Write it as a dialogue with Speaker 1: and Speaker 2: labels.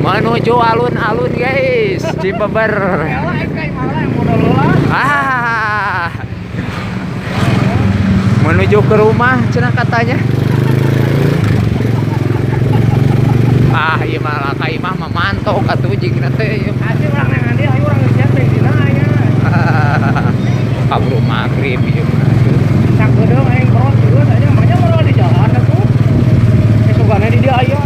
Speaker 1: Menuju alun-alun guys, Cibeber. Menuju ke rumah cenah katanya. Iya mah ka imah mah mantok atuh jigna teh.
Speaker 2: Asli urang nang dia ayo urang geus teh dina aya.
Speaker 1: Kaburu magrib ieu.
Speaker 2: Sak gedeung aing boros juga aja mah di jalan atuh. Esugana di dia aya.